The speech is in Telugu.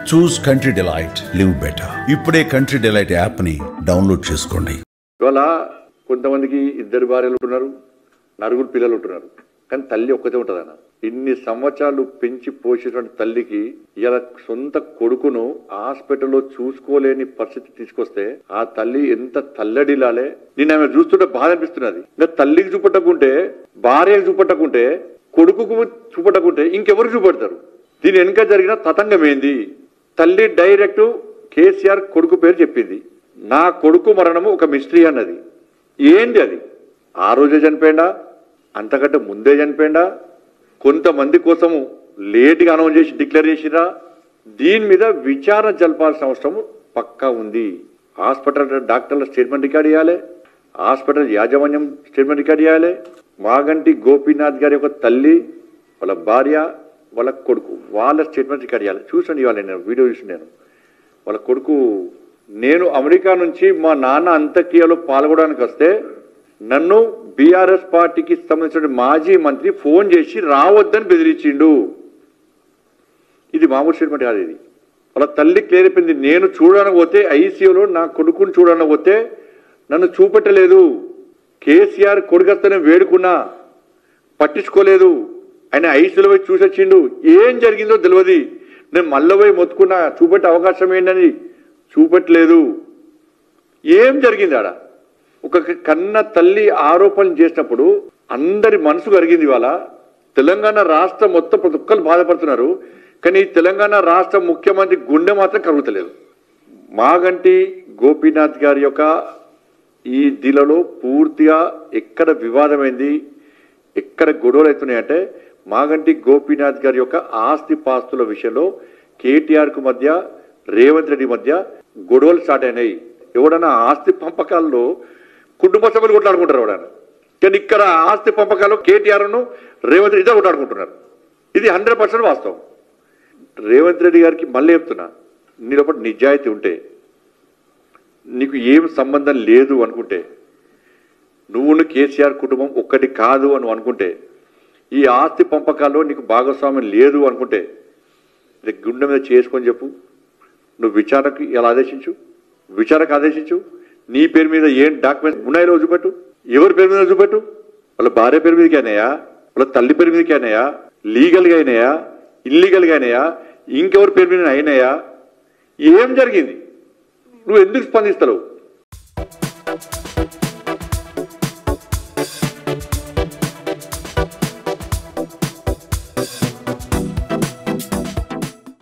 చూస్ కంట్రీ డిలైట్, లివ్ బెటర్. ఇప్పుడే కంట్రీ డిలైట్ యాప్ ని డౌన్లోడ్ చేసుకోండి. ఇవాళ కొంతమందికి 2 భార్యలు ఉంటున్నారు, 4 పిల్లలు ఉంటున్నారు, కానీ తల్లి ఒక్కతే ఉంటుందన్న. ఇన్ని సంవత్సరాలు పెంచి పోసేటువంటి తల్లికి ఇలా సొంత కొడుకును హాస్పిటల్లో చూసుకోలేని పరిస్థితి తీసుకొస్తే ఆ తల్లి ఎంత తల్లడిలాలే. నేను ఆమె చూస్తుంటే బాధ అనిపిస్తున్నది. ఇంకా తల్లికి చూపట్టకుంటే, భార్యకు చూపట్టకుంటే, కొడుకుకు చూపట్టకుంటే ఇంకెవరు చూపెడతారు? దీని వెనుక జరిగిన తతంగం ఏంది? తల్లి డైరెక్ట్ కేసీఆర్ కొడుకు పేరు చెప్పింది. నా కొడుకు మరణము ఒక మిస్టరీ అన్నది. ఏంది అది? ఆ రోజే చనిపోయిందా, అంతకంటే ముందే చనిపోయిందా, కొంతమంది కోసము లేట్గా అనౌన్స్ చేసి డిక్లేర్ చేసిరా? దీని మీద విచారణ జరపాల్సిన అవసరం పక్కా ఉంది. హాస్పిటల్ డాక్టర్ల స్టేట్మెంట్ రికార్డ్ చేయాలి, హాస్పిటల్ యాజమాన్యం స్టేట్మెంట్ రికార్డ్ చేయాలి. మాగంటి గోపీనాథ్ గారి యొక్క తల్లి, వాళ్ళ భార్య, వాళ్ళ కొడుకు, వాళ్ళ స్టేట్మెంట్ రికార్డ్ చేయాలి. చూసండి, ఇవాళ నేను వీడియో చూసి వాళ్ళ కొడుకు, నేను అమెరికా నుంచి మా నాన్న అంత్యక్రియలో పాల్గొనడానికి వస్తే నన్ను బీఆర్ఎస్ పార్టీకి సంబంధించిన మాజీ మంత్రి ఫోన్ చేసి రావద్దని బెదిరించిండు. ఇది మామూలు స్టేట్మెంట్ కాదు. ఇది వాళ్ళ తల్లి క్లియర్ అయిపోయింది. నేను చూడడానికి పోతే, ఐసీయూలో నా కొడుకుని చూడడానికి పోతే నన్ను చూపెట్టలేదు. కేసీఆర్ కొడుకొస్తేనే వేడుకున్నా, పట్టించుకోలేదు. ఆయన ఐసీయూలో పోయి చూసొచ్చిండు. ఏం జరిగిందో తెలియదు. నేను మళ్ళీ పోయి మొత్తుకున్నా, చూపెట్టే అవకాశం ఏంటని, చూపెట్టలేదు. ఏం జరిగింది ఆడ? ఒక కన్న తల్లి ఆరోపణలు చేసినప్పుడు అందరి మనసు కరిగింది. ఇవాళ తెలంగాణ రాష్ట్రం మొత్తం ప్రతి ఒక్కరు బాధపడుతున్నారు, కానీ తెలంగాణ రాష్ట్ర ముఖ్యమంత్రి గుండె మాత్రం కరుగుతలేదు. మాగంటి గోపీనాథ్ గారి యొక్క ఈ దిలలో పూర్తిగా ఎక్కడ వివాదమైంది, ఎక్కడ గొడవలు అవుతున్నాయంటే మాగంటి గోపీనాథ్ గారి యొక్క ఆస్తి పాస్తుల విషయంలో కేటీఆర్ కు మధ్య, రేవంత్ రెడ్డి మధ్య గొడవలు స్టార్ట్ అయినాయి. ఎవడన్నా ఆస్తి పంపకాల్లో కుటుంబ సభ్యులు కొట్లాడుకుంటారు ఎవడన్నా, కానీ ఇక్కడ ఆస్తి పంపకాల్లో కేటీఆర్ను రేవంత్ రెడ్డి కొట్లాడుకుంటున్నారు. ఇది 100% వాస్తవం. రేవంత్ రెడ్డి గారికి మళ్ళీ చెప్తున్నా, నీ లోపల నిజాయితీ ఉంటే, నీకు ఏం సంబంధం లేదు అనుకుంటే, నువ్వు కేసీఆర్ కుటుంబం ఒక్కటి కాదు అని అనుకుంటే, ఈ ఆస్తి పంపకాల్లో నీకు భాగస్వామ్యం లేదు అనుకుంటే, ఇది గుండె మీద చేసుకొని చెప్పు. నువ్వు విచారణకు ఎలా ఆదేశించు, విచారణకు ఆదేశించు. నీ పేరు మీద ఏం డాక్యుమెంట్స్ ఉన్నాయో చూపెట్టు. ఎవరి పేరు మీద చూపెట్టు. వాళ్ళ భార్య పేరు మీదకి అయినాయా, వాళ్ళ తల్లి పేరు మీదకి అయినాయా, లీగల్గా అయినాయా, ఇల్లీగల్గా అయినాయా, ఇంకెవరి పేరు మీద అయినాయా? ఏం జరిగింది? నువ్వు ఎందుకు స్పందిస్తావు?